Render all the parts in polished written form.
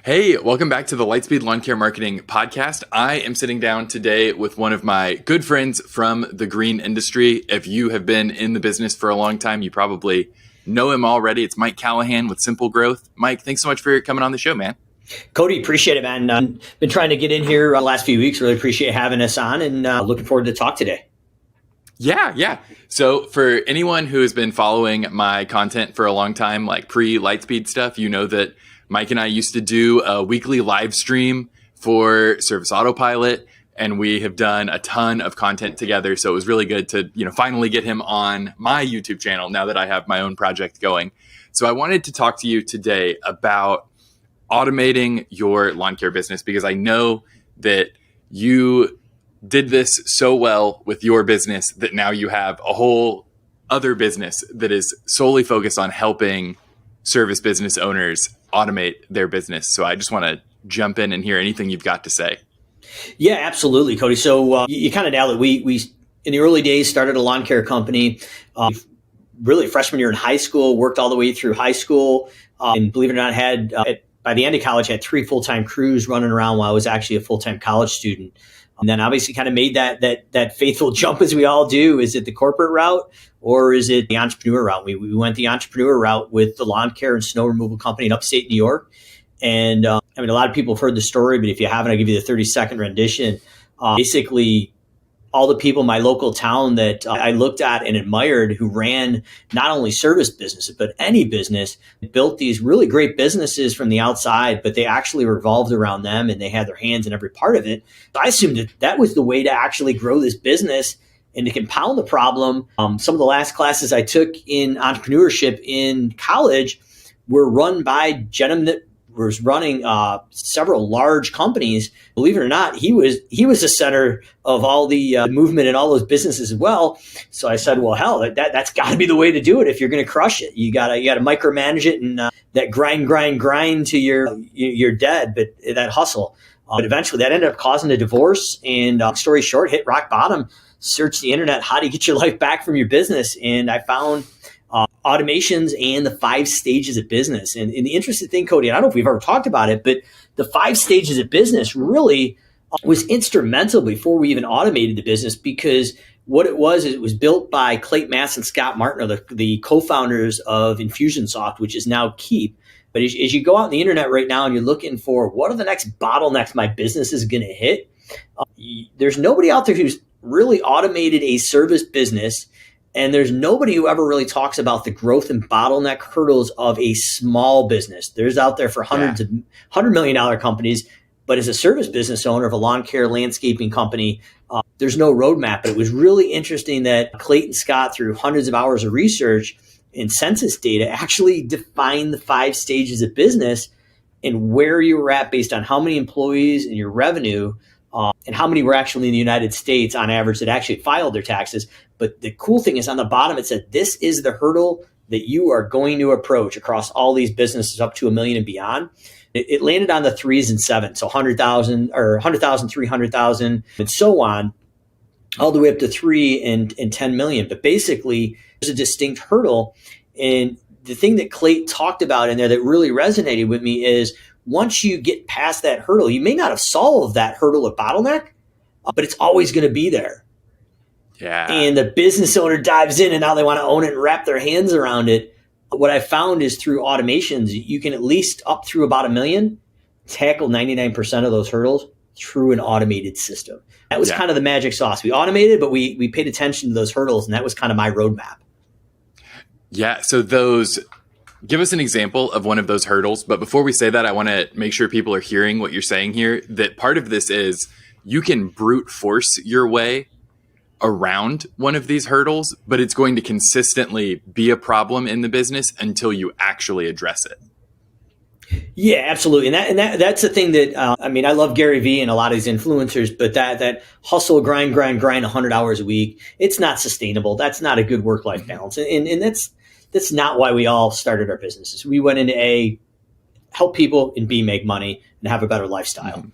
Hey, welcome back to the Lightspeed Lawn Care Marketing Podcast. I am sitting down today with one of my good friends from the green industry. If you have been in the business for a long time, you probably know him already. It's Mike Callahan with SimpleGrowth. Mike, thanks so much for coming on the show, man. Cody, appreciate it, man. Been trying to get in here the last few weeks. Really appreciate having us on and looking forward to talk today. Yeah. So for anyone who has been following my content for a long time, like pre-Lightspeed stuff, you know that Mike and I used to do a weekly live stream for Service Autopilot, and we have done a ton of content together. So it was really good to, finally get him on my YouTube channel now that I have my own project going. So I wanted to talk to you today about automating your lawn care business, because I know that you did this so well with your business that now you have a whole other business that is solely focused on helping service business owners automate their business. So I just want to jump in and hear anything you've got to say. Yeah, absolutely, Cody. So you kind of nailed it. We in the early days started a lawn care company. Really freshman year in high school, worked all the way through high school, and believe it or not, had by the end of college had 3 full-time crews running around while I was actually a full-time college student. And then obviously kind of made that faithful jump, as we all do. Is it the corporate route or is it the entrepreneur route? We went the entrepreneur route with the lawn care and snow removal company in upstate New York. And a lot of people have heard the story, but if you haven't, I'll give you the 30-second rendition. Basically, all the people in my local town that I looked at and admired who ran not only service businesses, but any business, built these really great businesses from the outside, but they actually revolved around them and they had their hands in every part of it. So I assumed that was the way to actually grow this business and to compound the problem. Some of the last classes I took in entrepreneurship in college were run by a gentleman that was running several large companies. Believe it or not, he was the center of all the movement in all those businesses as well. So I said, well, hell, that's got to be the way to do it if you're going to crush it. You got to micromanage it and that grind to you're dead, but that hustle. But eventually that ended up causing a divorce. And story short, hit rock bottom. Search the internet, how do you get your life back from your business? And I found automations and the 5 stages of business. And the interesting thing, Cody, I don't know if we've ever talked about it, but the 5 stages of business really was instrumental before we even automated the business, because what it was built by Clayton Mass and Scott Martin, the co-founders of Infusionsoft, which is now Keep. But as you go out on the internet right now and you're looking for what are the next bottlenecks my business is going to hit, there's nobody out there who's really automated a service business. And there's nobody who ever really talks about the growth and bottleneck hurdles of a small business. There's out there for $100 million companies, but as a service business owner of a lawn care landscaping company, there's no roadmap. But it was really interesting that Clayton Scott, through hundreds of hours of research and census data, actually defined the 5 stages of business and where you were at based on how many employees and your revenue, and how many were actually in the United States on average that actually filed their taxes. But the cool thing is on the bottom, it said, this is the hurdle that you are going to approach across all these businesses up to $1 million and beyond. It landed on the 3s and 7s, so 100,000 or 100,000, 300,000, and so on, all the way up to 3 and 10 million. But basically, there's a distinct hurdle. And the thing that Clayton talked about in there that really resonated with me is once you get past that hurdle, you may not have solved that hurdle of bottleneck, but it's always going to be there. Yeah. And the business owner dives in and now they want to own it and wrap their hands around it. What I found is through automations, you can at least up through about $1 million tackle 99% of those hurdles through an automated system. That was kind of the magic sauce. We automated, but we paid attention to those hurdles, and that was kind of my roadmap. Yeah. So give us an example of one of those hurdles. But before we say that, I want to make sure people are hearing what you're saying here, that part of this is you can brute force your way around one of these hurdles, but it's going to consistently be a problem in the business until you actually address it. Yeah, absolutely. And that's the thing that, I love Gary Vee and a lot of these influencers, but that hustle, grind 100 hours a week, it's not sustainable. That's not a good work-life balance. And that's not why we all started our businesses. We went into A, help people, and B, make money and have a better lifestyle.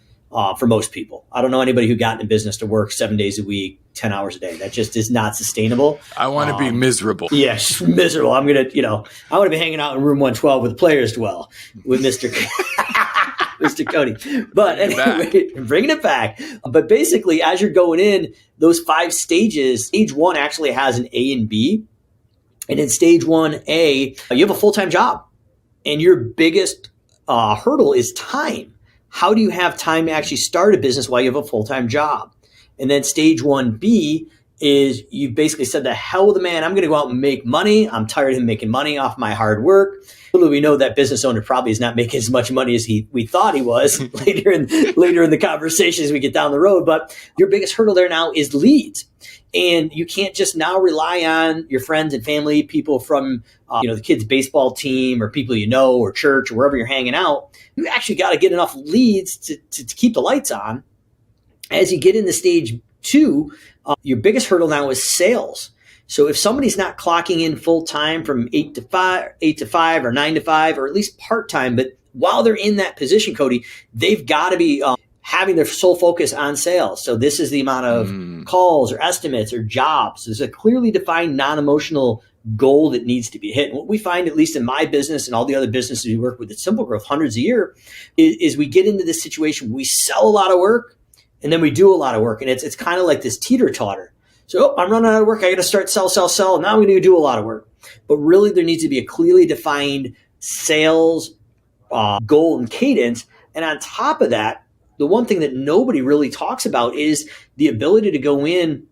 For most people. I don't know anybody who got in business to work 7 days a week, 10 hours a day. That just is not sustainable. I want to be miserable. Yeah, just miserable. I want to be hanging out in room 112 with the players dwell with Mr. Mr. Cody. But anyway, bringing it back. But basically, as you're going in, those 5 stages, stage 1 actually has an A and B. And in stage 1A, you have a full-time job. And your biggest hurdle is time. How do you have time to actually start a business while you have a full-time job? And then stage 1B is you basically said, the hell with the man, I'm going to go out and make money. I'm tired of him making money off my hard work. Little we know that business owner probably is not making as much money as we thought he was later in the conversation as we get down the road. But your biggest hurdle there now is leads. And you can't just now rely on your friends and family, people from the kids' baseball team or people or church or wherever you're hanging out. You actually got to get enough leads to keep the lights on. As you get into stage 2, your biggest hurdle now is sales. So if somebody's not clocking in full time from 8 to 5 or 9 to 5, or at least part time, but while they're in that position, Cody, they've got to be having their sole focus on sales. So this is the amount of calls or estimates or jobs. There's a clearly defined non-emotional goal that needs to be hit. And what we find, at least in my business and all the other businesses we work with at SimpleGrowth hundreds a year, is we get into this situation where we sell a lot of work and then we do a lot of work. And it's kind of like this teeter-totter. So I'm running out of work. I got to start sell. Now I'm going to do a lot of work. But really there needs to be a clearly defined sales goal and cadence. And on top of that, the one thing that nobody really talks about is the ability to go in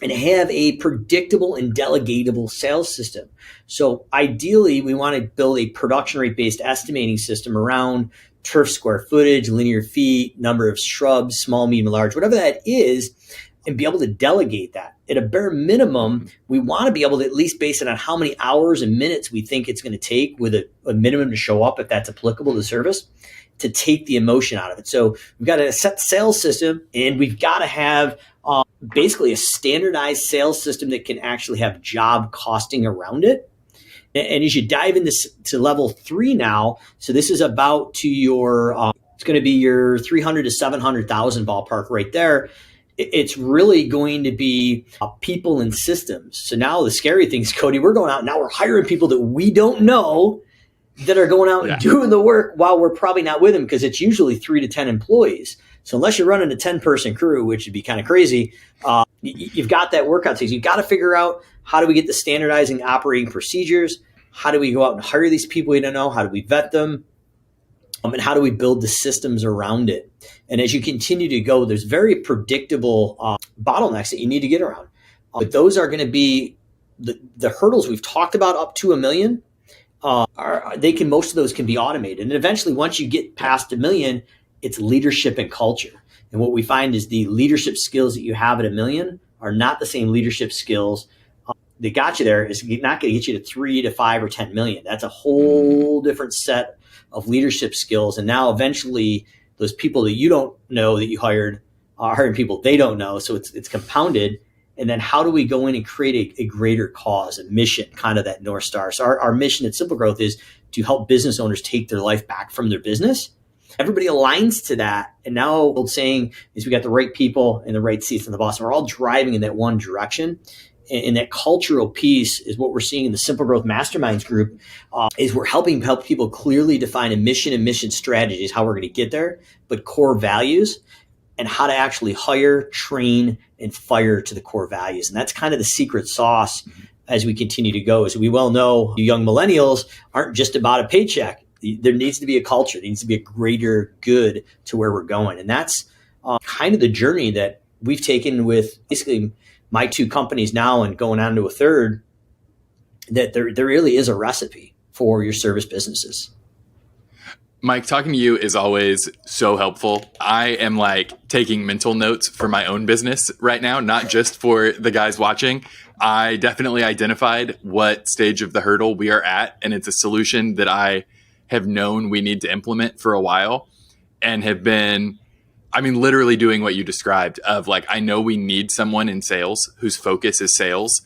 and have a predictable and delegatable sales system. So ideally, we want to build a production rate based estimating system around turf square footage, linear feet, number of shrubs, small, medium, large, whatever that is, and be able to delegate that. At a bare minimum, we want to be able to at least base it on how many hours and minutes we think it's going to take with a minimum to show up, if that's applicable to service, to take the emotion out of it. So we've got a set sales system, and we've got to have basically a standardized sales system that can actually have job costing around it. And as you dive into level 3 now, so this is about to your, it's going to be your 300 to 700,000 ballpark right there. It's really going to be people and systems. So now the scary thing is, Cody, we're going out now, we're hiring people that we don't know that are going out and doing the work while we're probably not with them, because it's usually 3 to 10 employees. So unless you're running a 10-person crew, which would be kind of crazy, you've got that workout phase. You've got to figure out, how do we get the standardizing operating procedures? How do we go out and hire these people we don't know? How do we vet them? And how do we build the systems around it? And as you continue to go, there's very predictable bottlenecks that you need to get around. But those are going to be the hurdles we've talked about up to $1 million. Most of those can be automated. And eventually, once you get past $1 million, it's leadership and culture. And what we find is the leadership skills that you have at $1 million are not the same leadership skills that got you there. Is not going to get you to 3 to 5 or 10 million. That's a whole different set of leadership skills. And now eventually those people that you don't know that you hired are hiring people they don't know. So it's compounded. And then how do we go in and create a greater cause, a mission, kind of that North Star? So our mission at SimpleGrowth is to help business owners take their life back from their business. Everybody aligns to that. And now the old saying is, we got the right people in the right seats in the bus. And we're all driving in that one direction. And that cultural piece is what we're seeing in the SimpleGrowth Masterminds group, is we're helping people clearly define a mission and mission strategies, how we're going to get there, but core values, and how to actually hire, train, and fire to the core values. And that's kind of the secret sauce as we continue to go. As we well know, you young millennials aren't just about a paycheck. There needs to be a culture. There needs to be a greater good to where we're going. And that's kind of the journey that we've taken with basically my 2 companies now and going on to a third, that there really is a recipe for your service businesses. Mike, talking to you is always so helpful. I am like taking mental notes for my own business right now, not just for the guys watching. I definitely identified what stage of the hurdle we are at, and it's a solution that I have known we need to implement for a while, and have been, literally doing what you described of like, I know we need someone in sales whose focus is sales.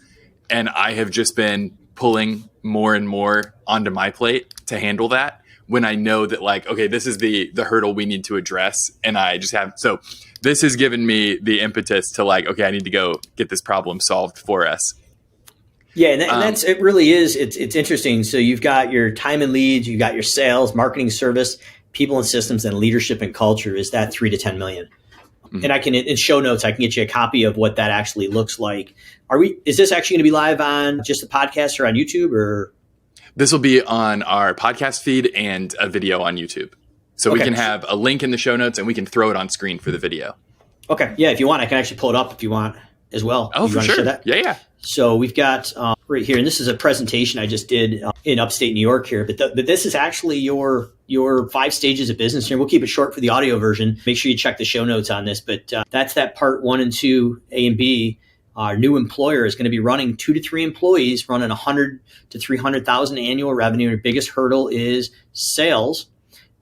And I have just been pulling more and more onto my plate to handle that, when I know that like, okay, this is the hurdle we need to address. And I just have, so this has given me the impetus to like, okay, I need to go get this problem solved for us. Yeah, and that's, it really is. It's interesting. So you've got your time and leads, you've got your sales, marketing, service, people and systems, and leadership and culture is that 3 to 10 million. Mhm. And I can, in show notes, I can get you a copy of what that actually looks like. Is this actually going to be live on just the podcast or on YouTube, or? This will be on our podcast feed and a video on YouTube. So we Okay. can have a link in the show notes and we can throw it on screen for the video. Okay. Yeah. If you want, I can actually pull it up if you want as well. Oh, you for want to sure. share that? Yeah. So we've got right here, and this is a presentation I just did in upstate New York here. But this is actually your 5 stages of business here. We'll keep it short for the audio version. Make sure you check the show notes on this. But that's that part 1 and 2, A and B. Our new employer is going to be running 2 to 3 employees, running 100 to 300,000 annual revenue. Our biggest hurdle is sales.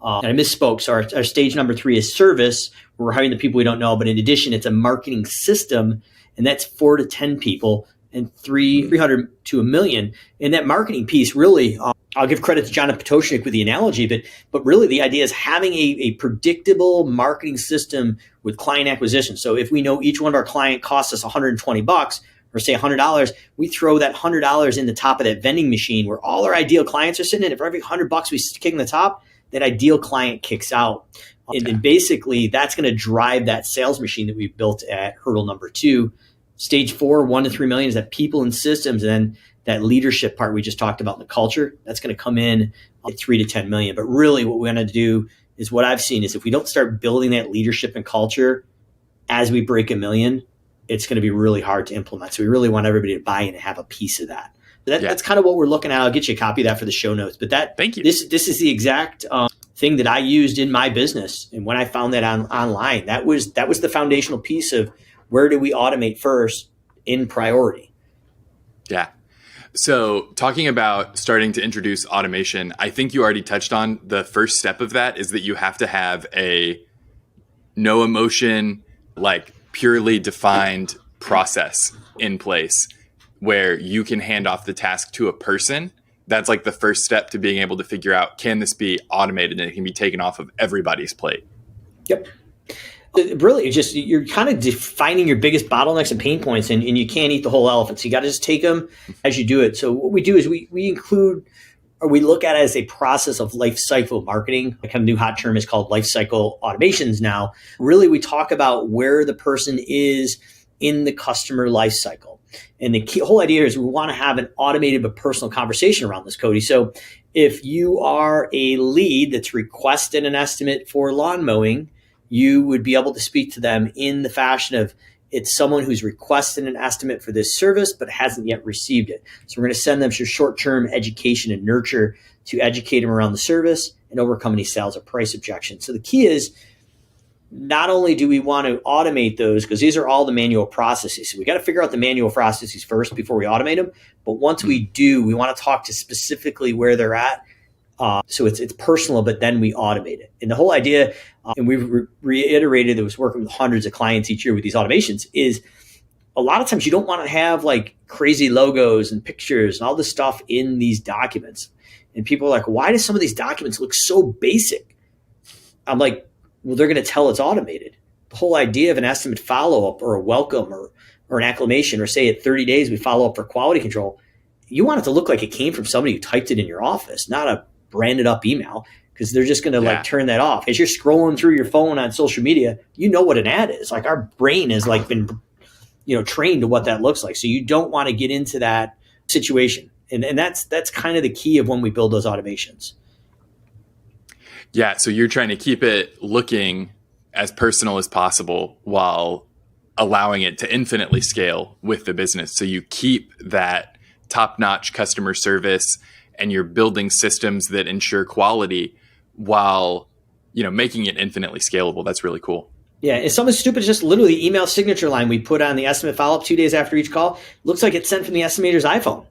And I misspoke. So our stage number 3 is service, where we're hiring the people we don't know. But in addition, it's a marketing system, and that's 4 to 10 people and 300 to 1 million. And that marketing piece really, I'll give credit to John Potoshnik with the analogy, but really the idea is having a predictable marketing system with client acquisition. So if we know each one of our client costs us $120 or say $100, we throw that $100 in the top of that vending machine where all our ideal clients are sitting in. And for every $100 we kick in the top, that ideal client kicks out. Okay. And basically that's going to drive that sales machine that we've built at hurdle number 2. Stage 4, 1 to 3 million is that people and systems. And then that leadership part we just talked about in the culture, that's going to come in at 3 to 10 million. But really what we're going to do is what I've seen is if we don't start building that leadership and culture as we break 1 million, it's going to be really hard to implement. So we really want everybody to buy in and have a piece of that. That's kind of what we're looking at. I'll get you a copy of that for the show notes. But thank you. This is the exact thing that I used in my business. And when I found that online, that was the foundational piece of where do we automate first in priority. Yeah. So talking about starting to introduce automation, I think you already touched on the first step of that is that you have to have a no emotion, like purely defined process in place where you can hand off the task to a person. That's like the first step to being able to figure out, can this be automated and it can be taken off of everybody's plate? Yep. Really, it's just you're kind of defining your biggest bottlenecks and pain points, and you can't eat the whole elephant. So you got to just take them as you do it. So what we do is we include, or we look at it as a process of life cycle marketing. A kind of new hot term is called life cycle automations now. Really, we talk about where the person is in the customer life cycle. And the whole idea is we want to have an automated but personal conversation around this, Cody. So if you are a lead that's requested an estimate for lawn mowing, you would be able to speak to them in the fashion of it's someone who's requested an estimate for this service but hasn't yet received it. So we're going to send them some short-term education and nurture to educate them around the service and overcome any sales or price objections. So the key is not only do we want to automate those, because these are all the manual processes. So we got to figure out the manual processes first before we automate them. But once we do, we want to talk to specifically where they're at. So it's personal, but then we automate it. And the whole idea, and we've reiterated that was working with hundreds of clients each year with these automations, is a lot of times you don't want to have like crazy logos and pictures and all this stuff in these documents. And people are like, why do some of these documents look so basic? I'm like, well, they're going to tell it's automated. The whole idea of an estimate follow-up or a welcome or an acclamation, or say at 30 days we follow up for quality control, you want it to look like it came from somebody who typed it in your office, not a branded up email, because they're just going to like turn that off. As you're scrolling through your phone on social media, you know what an ad is. Like our brain has like been, trained to what that looks like. So you don't want to get into that situation. And that's kind of the key of when we build those automations. Yeah. So you're trying to keep it looking as personal as possible while allowing it to infinitely scale with the business. So you keep that top-notch customer service and you're building systems that ensure quality while, making it infinitely scalable. That's really cool. Yeah. It's something stupid. It's just literally the email signature line we put on the estimate follow-up 2 days after each call. Looks like it's sent from the estimator's iPhone.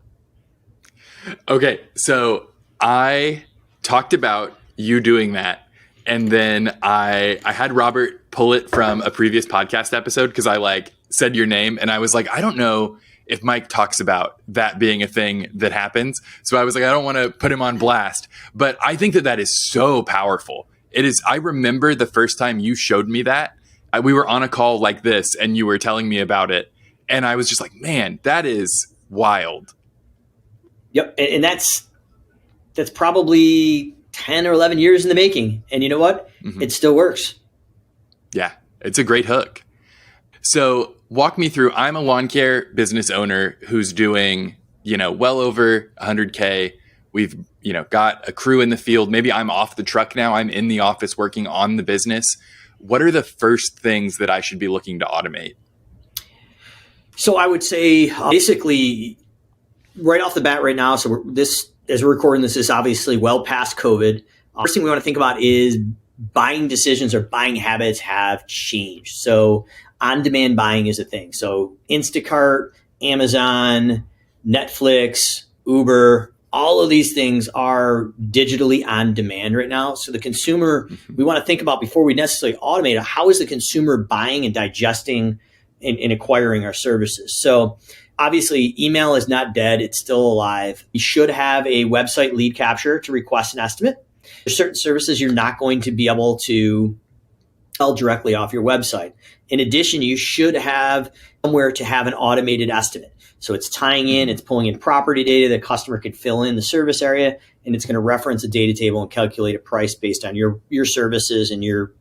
Okay. So I talked about you doing that. And then I had Robert pull it from a previous podcast episode because I said your name and I was like, I don't know if Mike talks about that being a thing that happens. So I was like, I don't want to put him on blast, but I think that is so powerful. It is. I remember the first time you showed me that we were on a call like this and you were telling me about it. And I was just like, man, that is wild. Yep. And that's probably 10 or 11 years in the making. And you know what? It still works. Yeah, it's a great hook. So walk me through, I'm a lawn care business owner who's doing, well over 100K. We've, got a crew in the field. Maybe I'm off the truck now. I'm in the office working on the business. What are the first things that I should be looking to automate? So I would say basically right off the bat right now. So as we're recording this is obviously well past COVID. First thing we want to think about is buying decisions or buying habits have changed. So on-demand buying is a thing. So Instacart, Amazon, Netflix, Uber, all of these things are digitally on demand right now. So the consumer, we want to think about before we necessarily automate it, how is the consumer buying and digesting and acquiring our services? So obviously email is not dead. It's still alive. You should have a website lead capture to request an estimate. There's certain services you're not going to be able to sell directly off your website. In addition, you should have somewhere to have an automated estimate. So it's tying in, it's pulling in property data the customer could fill in the service area, and it's going to reference a data table and calculate a price based on your services and your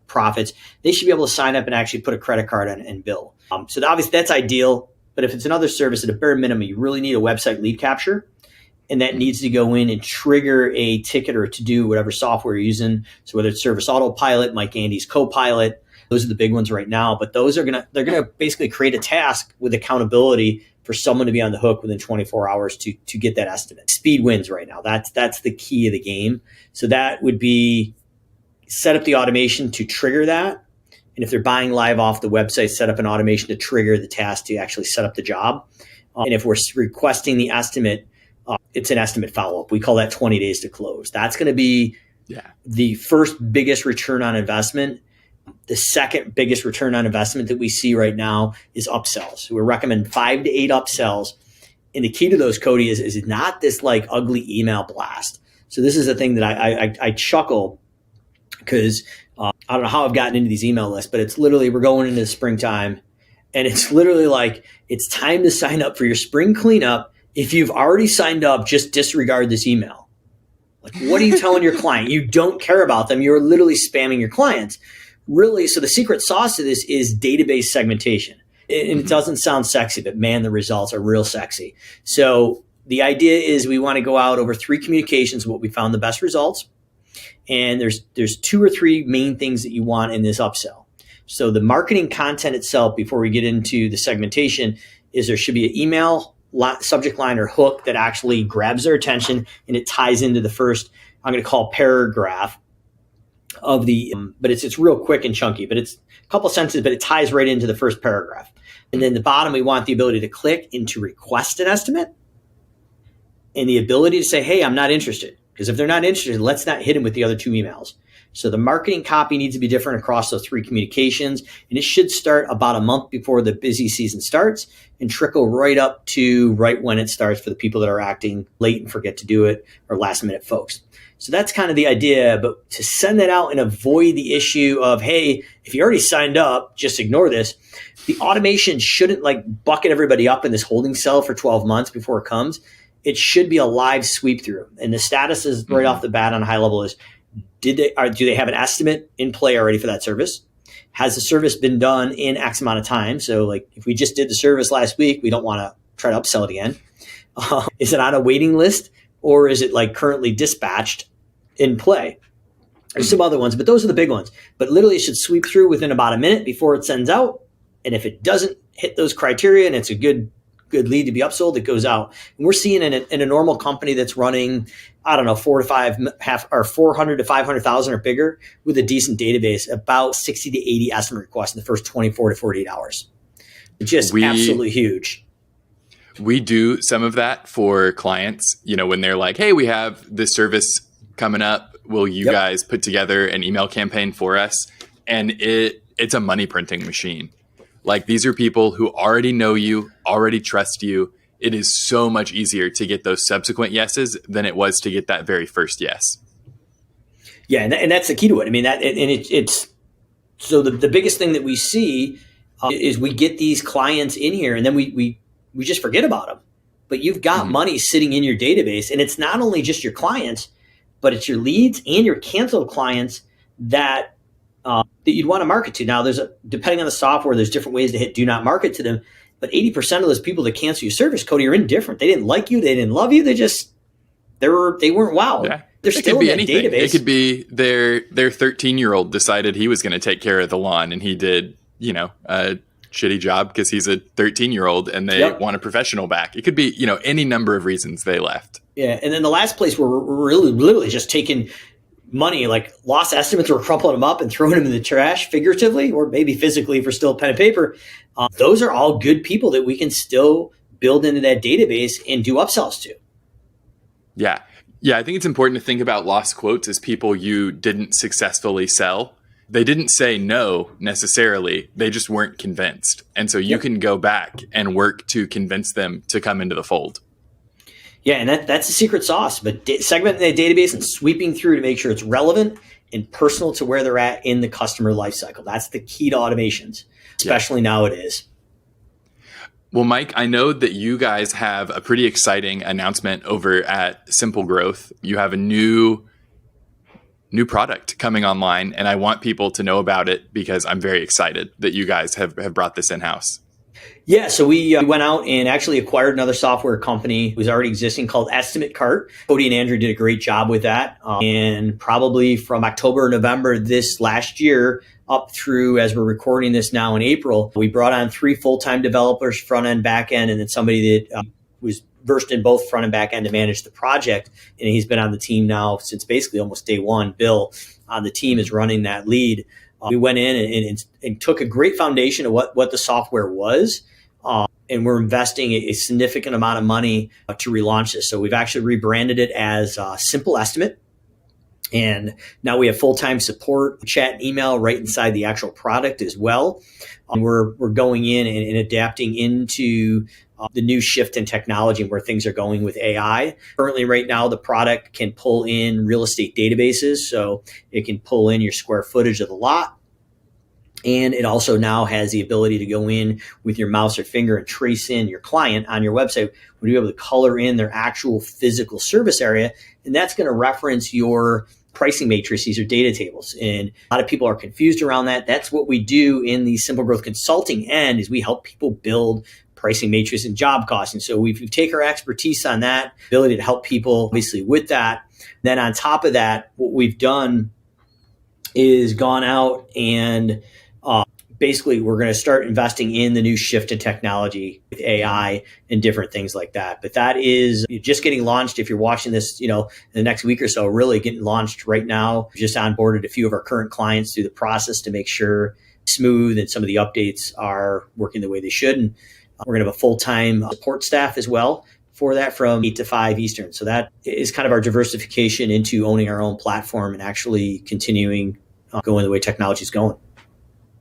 profits. They should be able to sign up and actually put a credit card on and bill. So obviously that's ideal, but if it's another service, at a bare minimum, you really need a website lead capture, and that needs to go in and trigger a ticket or to do whatever software you're using. So whether it's Service Autopilot, Mike Andy's Copilot, those are the big ones right now, but they're gonna basically create a task with accountability for someone to be on the hook within 24 hours to get that estimate. Speed wins right now. That's the key of the game. So that would be set up the automation to trigger that. And if they're buying live off the website, set up an automation to trigger the task to actually set up the job. And if we're requesting the estimate, it's an estimate follow-up. We call that 20 days to close. That's going to be the first biggest return on investment. The second biggest return on investment that we see right now is upsells. We recommend 5 to 8 upsells. And the key to those, Cody, is not this like ugly email blast. So this is a thing that I chuckle because I don't know how I've gotten into these email lists, but it's literally we're going into the springtime, and it's literally like it's time to sign up for your spring cleanup. If you've already signed up, just disregard this email. Like, what are you telling your client? You don't care about them. You're literally spamming your clients. Really, so the secret sauce to this is database segmentation. And it doesn't sound sexy, but man, the results are real sexy. So the idea is we want to go out over 3 communications, what we found the best results. And there's 2 or 3 main things that you want in this upsell. So the marketing content itself, before we get into the segmentation, is there should be an email subject line or hook that actually grabs their attention and it ties into the first, I'm going to call paragraph of the, but it's real quick and chunky, but it's a couple of sentences, but it ties right into the first paragraph. And then the bottom, we want the ability to click and to request an estimate and the ability to say, hey, I'm not interested. Because if they're not interested, let's not hit them with the other 2 emails. So the marketing copy needs to be different across those 3 communications. And it should start about a month before the busy season starts and trickle right up to right when it starts for the people that are acting late and forget to do it or last minute folks. So that's kind of the idea. But to send that out and avoid the issue of, hey, if you already signed up, just ignore this. The automation shouldn't like bucket everybody up in this holding cell for 12 months before it comes. It should be a live sweep through. And the status is right off the bat on a high level is, do they have an estimate in play already for that service? Has the service been done in X amount of time? So like if we just did the service last week, we don't want to try to upsell it again. Is it on a waiting list or is it like currently dispatched in play? There's some other ones, but those are the big ones. But literally it should sweep through within about a minute before it sends out. And if it doesn't hit those criteria and it's a good lead to be upsold, it goes out. And we're seeing in a normal company that's running, I don't know, 400 to 500,000 or bigger with a decent database, about 60 to 80 estimate requests in the first 24 to 48 hours. It's just absolutely huge. We do some of that for clients, when they're like, hey, we have this service coming up. Will you guys put together an email campaign for us? And it's a money printing machine. Like these are people who already know you, already trust you. It is so much easier to get those subsequent yeses than it was to get that very first yes. Yeah, and that's the key to it. I mean, it's so the biggest thing that we see is we get these clients in here and then we just forget about them. But you've got money sitting in your database, and it's not only just your clients. but it's your leads and your canceled clients that you'd want to market to. Now, depending on the software, there's different ways to hit do not market to them. But 80% of those people that cancel your service, Cody, are indifferent. They didn't like you. They didn't love you. They weren't wowed. Yeah. They're still in that database. It could be their 13-year-old decided he was going to take care of the lawn, and he did, a shitty job because he's a 13-year-old and they want a professional back. It could be, any number of reasons they left. Yeah. And then the last place where we're really literally just taking money, like loss estimates, we're crumpling them up and throwing them in the trash, figuratively, or maybe physically if we're still pen and paper. Those are all good people that we can still build into that database and do upsells to. Yeah. Yeah. I think it's important to think about lost quotes as people you didn't successfully sell. They didn't say no necessarily. They just weren't convinced. And so you can go back and work to convince them to come into the fold. Yeah, and that's the secret sauce. But segmenting that database and sweeping through to make sure it's relevant and personal to where they're at in the customer lifecycle. That's the key to automations, especially nowadays. Well, Mike, I know that you guys have a pretty exciting announcement over at SimpleGrowth. You have a new product coming online, and I want people to know about it because I'm very excited that you guys have brought this in-house. Yeah, so we went out and actually acquired another software company who was already existing called Estimate Cart. Cody and Andrew did a great job with that. And probably from October or November this last year up through, as we're recording this now in April, we brought on 3 full-time developers, front end, back end, and then somebody that was versed in both front and back end to manage the project. And he's been on the team now since basically almost day one. Bill on the team is running that lead. We went in and took a great foundation of what the software was. And we're investing a significant amount of money to relaunch this. So we've actually rebranded it as Simple Estimate. And now we have full-time support, chat and email right inside the actual product as well. We're going in and adapting into the new shift in technology and where things are going with AI. Currently, right now, the product can pull in real estate databases. So it can pull in your square footage of the lot. And it also now has the ability to go in with your mouse or finger and trace in your client on your website. We'll be able to color in their actual physical service area. And that's going to reference your pricing matrices or data tables. And a lot of people are confused around that. That's what we do in the SimpleGrowth consulting end, is we help people build pricing matrices and job costing. So we take our expertise on that, ability to help people obviously with that. Then on top of that, what we've done is gone out and basically we're going to start investing in the new shift in technology with AI and different things like that. But that is just getting launched. If you're watching this, in the next week or so, really getting launched right now. We've just onboarded a few of our current clients through the process to make sure smooth and some of the updates are working the way they should. And we're going to have a full-time support staff as well for that from 8 to 5 Eastern. So that is kind of our diversification into owning our own platform and actually continuing going the way technology is going.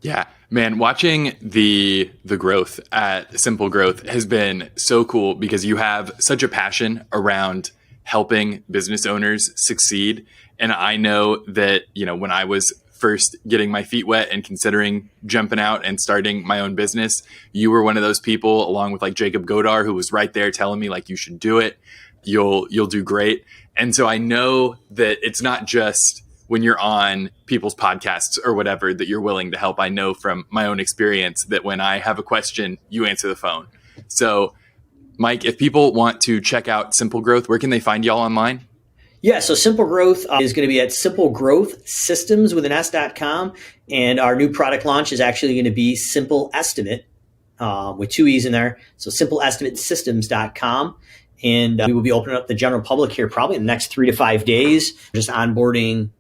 Yeah, man, watching the growth at SimpleGrowth has been so cool because you have such a passion around helping business owners succeed. And I know that, when I was first getting my feet wet and considering jumping out and starting my own business, you were one of those people, along with like Jacob Godar, who was right there telling me like, you should do it. You'll do great. And so I know that it's not just when you're on people's podcasts or whatever that you're willing to help. I know from my own experience that when I have a question, you answer the phone. So Mike, if people want to check out SimpleGrowth, where can they find y'all online? Yeah, so SimpleGrowth is going to be at SimpleGrowthSystems with an S.com. And our new product launch is actually going to be Simple Estimate with 2 E's in there. So SimpleEstimateSystems.com. And we will be opening up the general public here probably in the next 3 to 5 days, just onboarding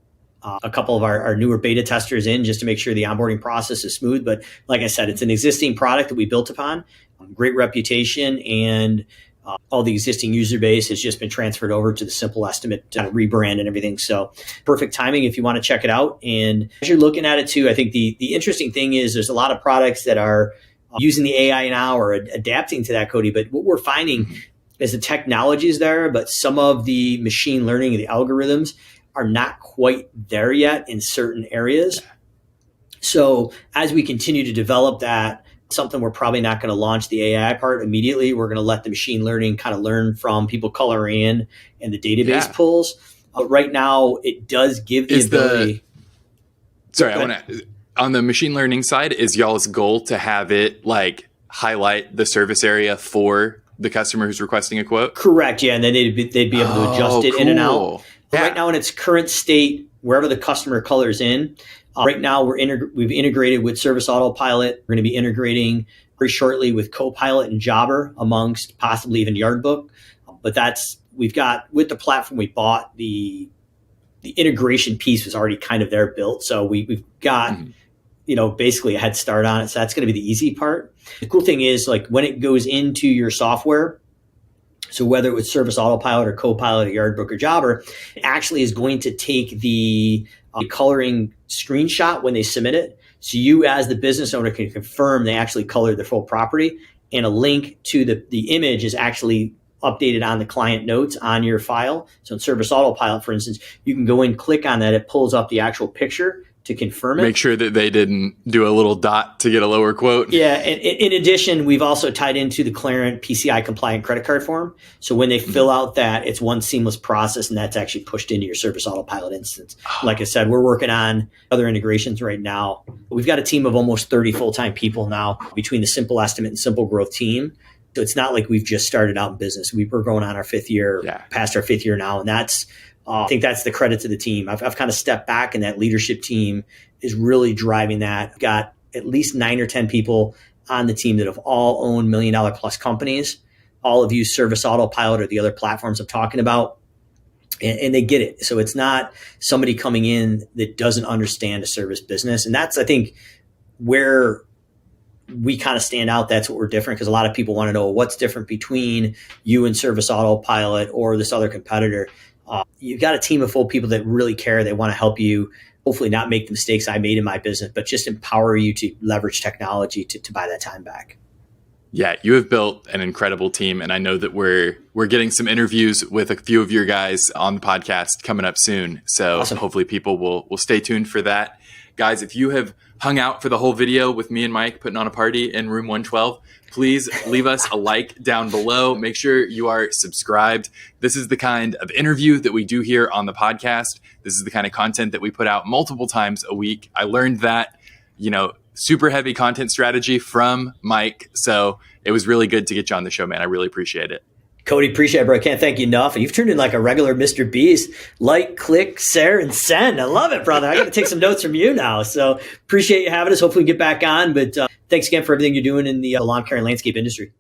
a couple of our newer beta testers in just to make sure the onboarding process is smooth. But like I said, it's an existing product that we built upon, great reputation, and all the existing user base has just been transferred over to the Simple Estimate rebrand and everything. So perfect timing if you want to check it out. And as you're looking at it too, I think the interesting thing is there's a lot of products that are using the AI now or adapting to that, Cody. But what we're finding is the technology is there, but some of the machine learning and the algorithms are not quite there yet in certain areas. So as we continue to develop that, something we're probably not going to launch the AI part immediately. We're going to let the machine learning kind of learn from people coloring in and the database pulls. Right now, it does give the ability. Sorry, I want to, on the machine learning side, is y'all's goal to have it like highlight the service area for the customer who's requesting a quote? Correct. Yeah. And then they'd be able to adjust it in and out. Yeah. Right now in its current state, wherever the customer colors in, right now we've integrated with Service Autopilot. We're going to be integrating very shortly with Copilot and Jobber, amongst possibly even Yardbook. But we've got, with the platform we bought, the integration piece was already kind of there built. So we've got, basically a head start on it. So that's going to be the easy part. The cool thing is, like, when it goes into your software, so whether it was Service Autopilot or Copilot or Yardbook or Jobber, it actually is going to take the coloring screenshot when they submit it. So you, as the business owner, can confirm they actually colored the full property, and a link to the image is actually updated on the client notes on your file. So in Service Autopilot, for instance, you can go in, click on that. It pulls up the actual picture to confirm it. Make sure that they didn't do a little dot to get a lower quote. Yeah. And in addition, we've also tied into the Callahan PCI compliant credit card form. So when they fill out that, it's one seamless process, and that's actually pushed into your Service Autopilot instance. Like I said, we're working on other integrations right now. We've got a team of almost 30 full-time people now between the Simple Estimate and SimpleGrowth team. So it's not like we've just started out in business. We're going on our fifth year, past our fifth year now. And I think that's the credit to the team. I've kind of stepped back, and that leadership team is really driving that. I've got at least 9 or 10 people on the team that have all owned $1 million plus companies. All have used Service Autopilot or the other platforms I'm talking about, and they get it. So it's not somebody coming in that doesn't understand a service business. And that's, I think, where we kind of stand out. That's what we're different, because a lot of people want to know what's different between you and Service Autopilot or this other competitor. You've got a team of full people that really care. They want to help you, hopefully not make the mistakes I made in my business, but just empower you to leverage technology to buy that time back. Yeah, you have built an incredible team, and I know that we're getting some interviews with a few of your guys on the podcast coming up soon. So Awesome. Hopefully people will stay tuned for that. Guys, if you have hung out for the whole video with me and Mike putting on a party in room 112, please leave us a like down below. Make sure you are subscribed. This is the kind of interview that we do here on the podcast. This is the kind of content that we put out multiple times a week. I learned that, super heavy content strategy from Mike. So it was really good to get you on the show, man. I really appreciate it. Cody, appreciate it, bro. I can't thank you enough. And you've turned in like a regular Mr. Beast. Like, click, share, and send. I love it, brother. I got to take some notes from you now. So appreciate you having us. Hopefully we get back on. But thanks again for everything you're doing in the lawn care and landscape industry.